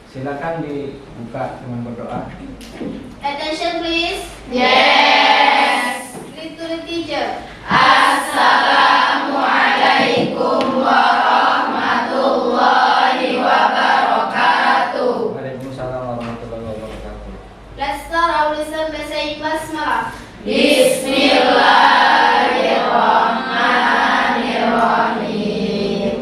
Silakan dibuka dengan berdoa. Attention please. Yes. Read to the teacher. Assalamualaikum warahmatullahi wabarakatuh. Waalaikumsalam warahmatullahi wabarakatuh. Let's start our lesson by saying basmalah. Bismillahirrahmanirrahim.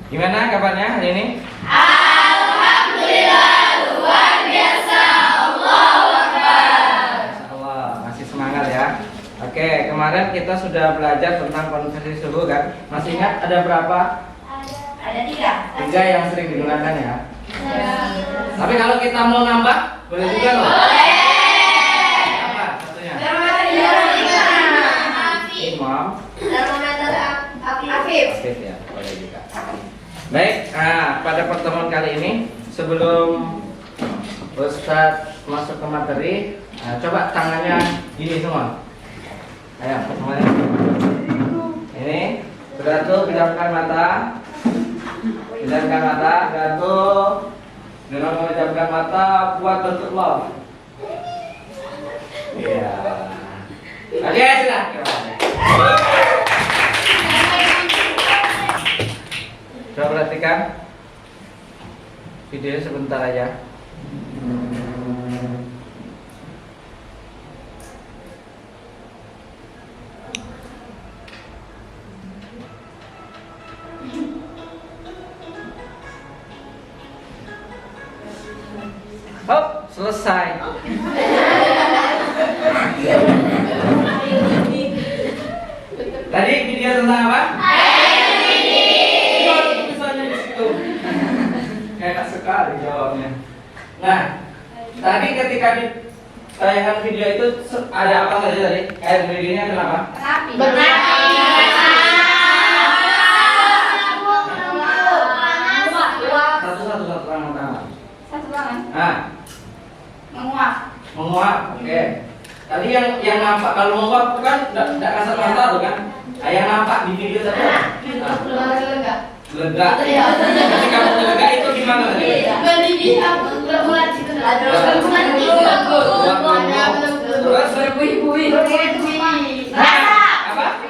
Gimana kabarnya hari ini? Alhamdulillah luar biasa. Allahu Akbar. Insyaallah masih semangat ya. Oke, kemarin kita sudah belajar tentang konversi suhu kan? Masih ingat ada berapa? Ada 3. 3 yang sering digunakan ya. Tapi kalau kita mau nambah, boleh juga loh. Apa satunya? Imam. Termometer Afif. Aktif ya, boleh juga. Baik, nah, pada pertemuan kali ini sebelum Ustadz masuk ke materi, coba tangannya gini semua. Ayo, semuanya. Ini, beratur, pejamkan mata. Pejamkan mata, beratur. Dengan memejamkan mata, buat bentuk love. Iya. Oke, sudah. Coba perhatikan videonya sebentar aja. Hop, selesai. Tadi video tentang apa? Misalnya di situ. Enak sekali jawabnya. Nah, tadi ketika di tayangan video itu ada apa saja tadi? Air mendidihnya kenapa? Satu-satu pertama. Nah, menguap. Oke. Tadi yang nampak kalau menguap kan tidak kasat mata tuh kan? Yang nampak di video tadi. Lega. Ketika kamu lega itu gimana tadi? Terus apa?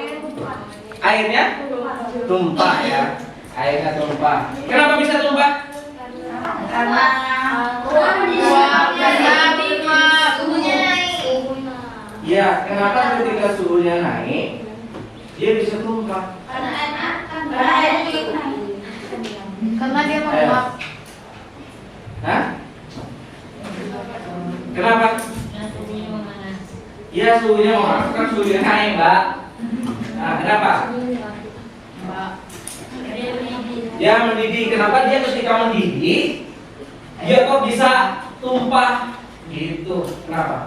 Airnya tumpah ya. Airnya tumpah. Kenapa bisa tumpah? Ya, kenapa ketika suhunya naik dia bisa tumpah? Karena dia menguap. Hah? Kenapa? Ya, suhunya memanas, kan suhunya naik, Mbak. Nah, kenapa? Dia mendidih. Kenapa dia ketika mendidih dia kok bisa tumpah gitu? Kenapa?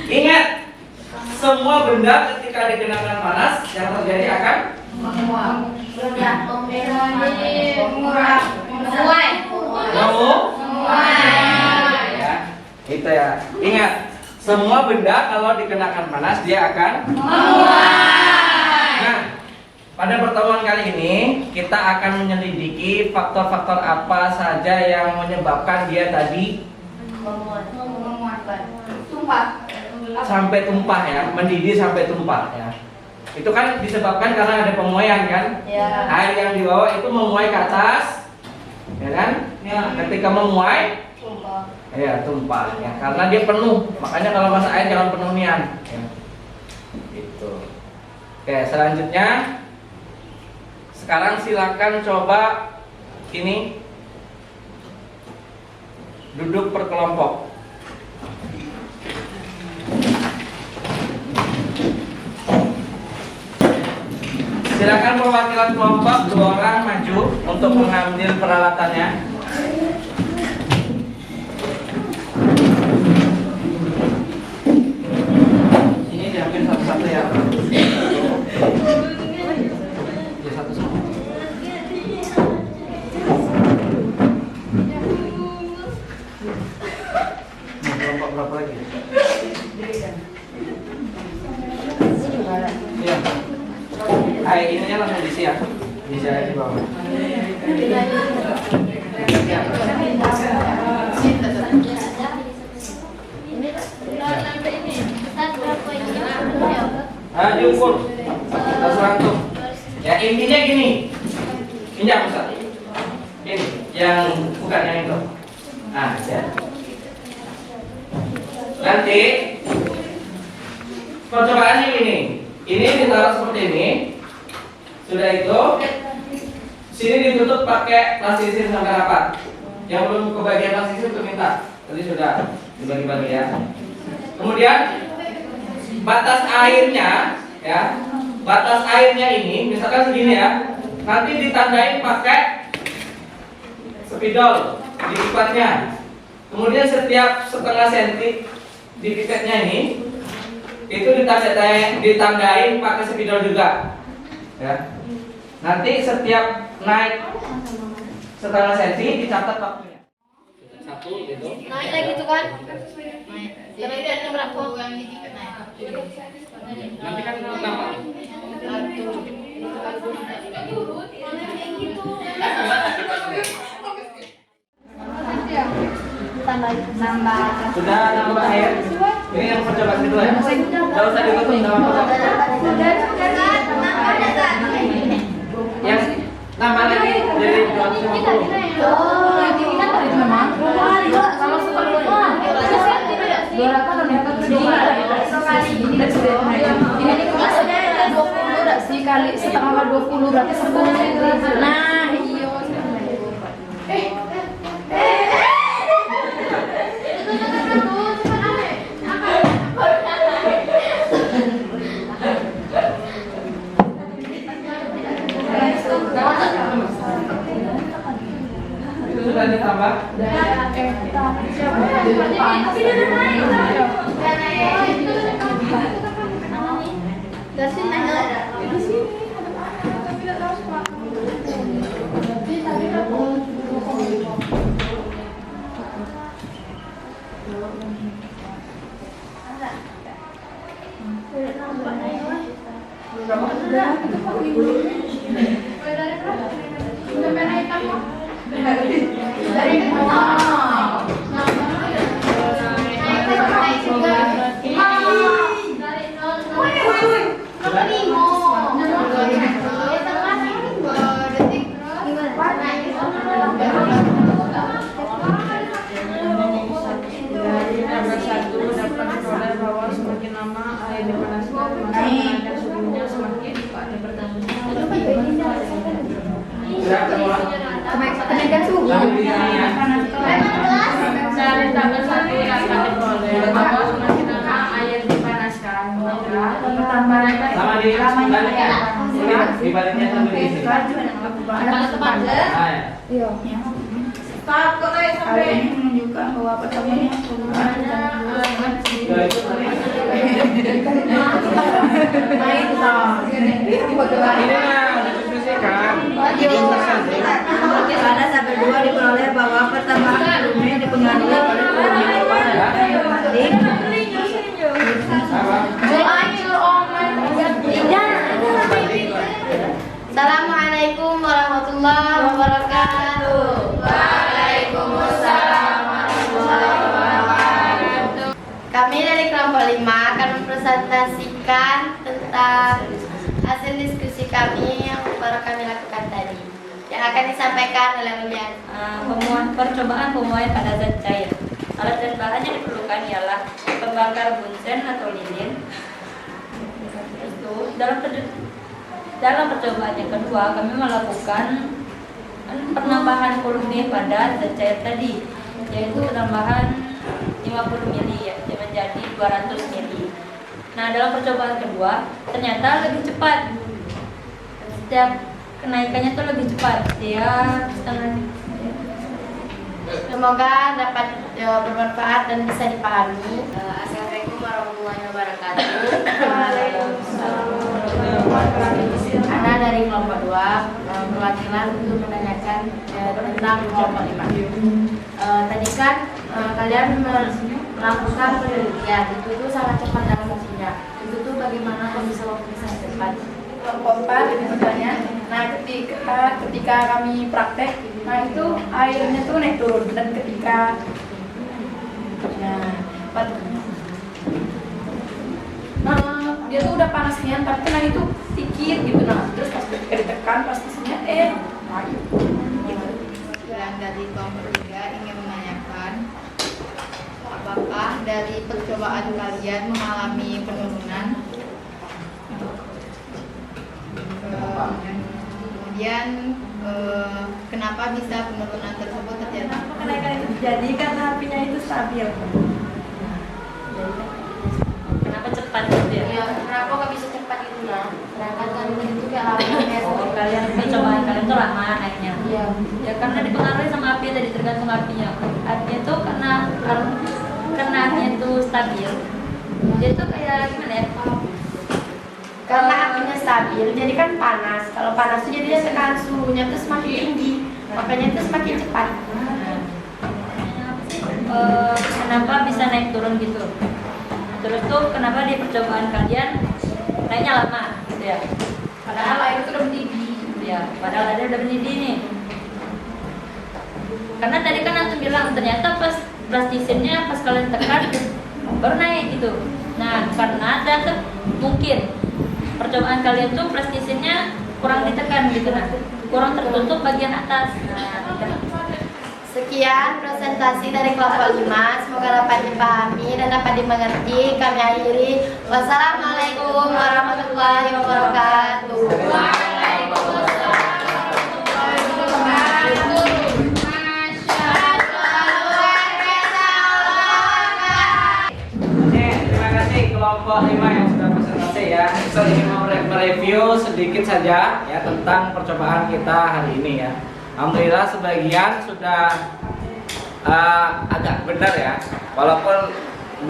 Ingat, semua benda ketika dikenakan panas yang terjadi akan menguap. Ya, itu ya. Ingat, semua benda kalau dikenakan panas dia akan menguap. Nah, pada pertemuan kali ini kita akan menyelidiki faktor-faktor apa saja yang menyebabkan dia tadi sampai tumpah ya, mendidih sampai tumpah ya. Itu kan disebabkan karena ada pemuaian kan? Ya. Air yang dibawa itu memuai ke atas, ya kan? Ya. Ketika memuai, ya tumpah ya, karena dia penuh. Makanya kalau masak air jangan penuhian. Ya. Gitu. Oke, selanjutnya sekarang silakan coba ini duduk berkelompok. Silakan perwakilan kelompok 2 orang maju untuk mengambil peralatannya. Ini diambil satu-satu ya. Ya satu semua. Mau kelompok berapa lagi? pakai ininya langsung diisi ya. Diisi aja di bawah. Ah, diukur. Terserah tuh. Ya intinya gini. Pinjam Ustaz. Ini yang bukan yang itu. Ah, ya. Nanti percobaannya ini. Ini ditaruh seperti ini. Sudah itu, sini ditutup pakai plastisin sampai rapat. Yang belum kebagian plastisin itu minta. Tadi sudah dibagi-bagi ya. Kemudian batas airnya, ya, batas airnya ini misalkan segini ya. Nanti ditandain pakai spidol di pipetnya. Kemudian setiap setengah senti di pipetnya ini itu ditandain pakai spidol juga. Ya. Nanti setiap naik setengah senti dicatat waktunya. Satu gitu. Naik lagi tuh kan? Naik. Tapi kan berapa yang di tiket naik? Nanti kan nama. Sudah nambah air. Ini yang percobaan kedua ya. Enggak usah ditutup, enggak apa-apa. Yang nambah lagi jadi 250. Oh, ini kan tadi memang. Kalau sebelumnya berapa tahun ya? Ini maksudnya 20 udah sih kali setengah 20 berarti 10. Nah, iya. Itu sudah ditambah. Kenaikan suhu. Dari tabel 1 yang akan diperoleh bahwa semakin lama air dipanaskan maka pertambahan Sama di baliknya. Di baliknya sambil diisi. Ah, ya. Iya. Takut sampai ini menunjukkan bahwa pertambahannya Ini mah diskusikan. Pada tabel 2 diperoleh bahwa pertambahan volume dipengaruhi oleh volume awan. Assalamualaikum warahmatullahi wabarakatuh. Waalaikumsalam warahmatullahi wabarakatuh. Kami dari kelompok 5 akan mempresentasikan tentang hasil diskusi kami yang baru kami lakukan tadi. Yang akan disampaikan oleh Ulian. Percobaan pemuaian pada zat cair. Alat dan bahan yang diperlukan ialah pembakar bunsen atau lilin. Itu dalam percobaan yang kedua kami melakukan penambahan volume pada zat cair tadi, yaitu penambahan 50 ml menjadi 200 ml. Nah, dalam percobaan kedua ternyata lebih cepat. Setiap kenaikannya tuh lebih cepat. Dia setengah. Semoga dapat bermanfaat dan bisa dipahami. Assalamualaikum warahmatullahi wabarakatuh. Ana dari kelompok 2 perwakilan untuk menanyakan tentang kelompok 5. Tadi kan kalian melakukan penelitian, itu tuh sangat cepat dalam fungsinya. Itu tuh bagaimana kok bisa waktu bisa cepat? kelompok 4 ini misalnya. Nah, ketika kami praktek, nah itu airnya tuh naik turun, dan ketika dia tuh udah panasnya, tapi kan itu sedikit gitu. Nah, terus pas ketika ditekan pastinya naik. Yang dari kelompok 3 ingin menanyakan, apakah dari percobaan kalian mengalami penurunan? Kemudian kenapa bisa penurunan tersebut terjadi? Kenaikan itu terjadi karena apinya itu stabil. Kenapa cepat gitu ya? Ya, kenapa nggak bisa cepat gitu nah? Sedangkan kan itu kayak lama Oh, kalian percobaan kalian tuh lama naiknya. Iya. Ya karena dipengaruhi sama api tadi, tergantung apinya. Apinya tuh karena apinya tuh stabil. Jadi tuh kayak gimana ya? karena apinya stabil, jadi kan panas. Kalau panas tuh jadinya tekanan suhunya tuh semakin tinggi, makanya itu semakin cepat. Kenapa bisa naik turun gitu? Terus tuh kenapa di percobaan kalian naiknya lama gitu ya? Padahal air itu udah mendidih. Ya, padahal ada udah mendidih nih. Karena tadi kan antum bilang ternyata pas plastisinnya pas kalian tekan baru naik gitu. Nah, karena ada tuh mungkin percobaan kalian tuh plastisinnya kurang ditekan gitu, nah kurang tertutup bagian atas. Nah, Sekian presentasi dari kelompok 5, semoga dapat dipahami dan dapat dimengerti. Kami akhiri. Wassalamualaikum warahmatullahi wabarakatuh. Oke, terima kasih kelompok 5 yang sudah presentasi ya. Saya ingin mereview sedikit saja ya tentang percobaan kita hari ini ya. Alhamdulillah sebagian sudah agak benar ya, walaupun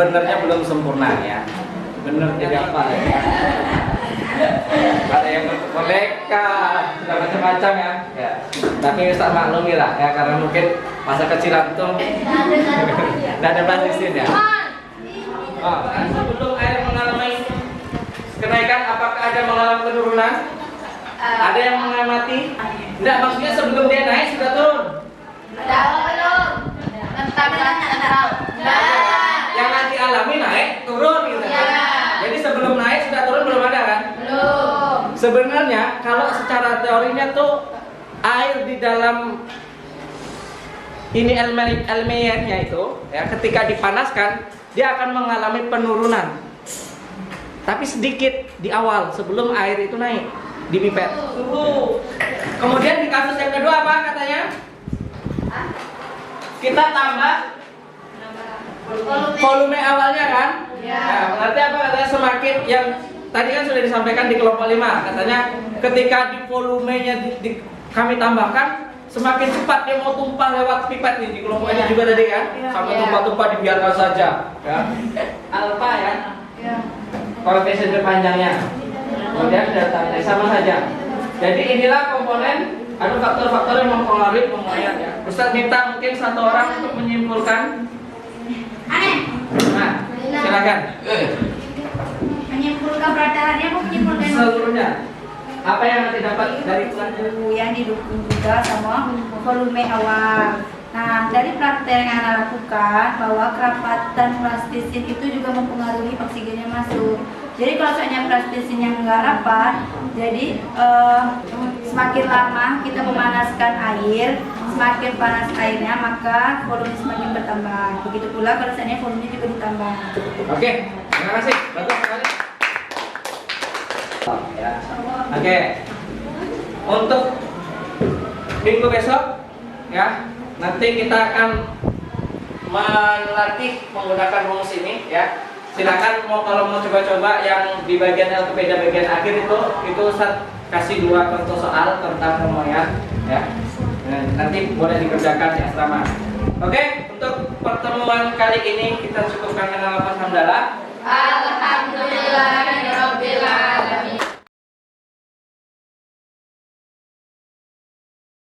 benarnya belum sempurna ya. Benar tidak apa ya. Ada yang mereka sudah macam-macam ya. Ya. Tapi Ustaz maklumi lah ya, karena mungkin masa kecil antum tidak ada plastisin ya. Oh, sebelum air mengalami kenaikan, apakah ada mengalami penurunan? Ada yang mengamati? Tidak, maksudnya sebelum dia naik sudah turun. Yang nanti alami naik, turun gitu. Jadi sebelum naik sudah turun belum ada kan? Belum. Sebenarnya kalau secara teorinya tuh air di dalam ini elmeyernya itu ya, ketika dipanaskan dia akan mengalami penurunan. Tapi sedikit di awal sebelum air itu naik di pipet. Kemudian di kasus yang kedua apa katanya? Kita tambah volume awalnya kan? Nah, berarti apa katanya, semakin yang tadi kan sudah disampaikan di kelompok 5, katanya ketika di volumenya kami tambahkan, semakin cepat dia mau tumpah lewat pipet nih. Di kelompok ini juga tadi kan, sampai tumpah-tumpah dibiarkan saja ya. Alpha ya, koefisien panjangnya, kemudian delta sama saja. Jadi inilah komponen, ada faktor-faktor yang mempengaruhi pemuaian ya. Ustaz minta mungkin satu orang untuk menyimpulkan. Nah, silakan. Menyimpulkan pelajarannya, mau menyimpulkan Seluruhnya apa yang nanti dapat dari pelajaran? yang didukung juga sama volume awal. Nah, dari praktek yang Anda lakukan bahwa kerapatan plastisin itu juga mempengaruhi oksigennya masuk. Jadi kalau soalnya plastisinnya nggak rapat, jadi semakin lama kita memanaskan air, semakin panas airnya, maka volume semakin bertambah. Begitu pula kalau soalnya volume juga ditambah. Oke, terima kasih. Bagus sekali. Ya. Oke. Untuk minggu besok ya, nanti kita akan melatih menggunakan rumus ini ya. Silakan kalau mau coba-coba yang di bagian LPPD bagian akhir itu Ustaz kasih 2 contoh soal tentang pemuaian ya. Nanti boleh dikerjakan di asrama. Oke, untuk pertemuan kali ini kita cukupkan dengan lafaz hamdalah. Alhamdulillah.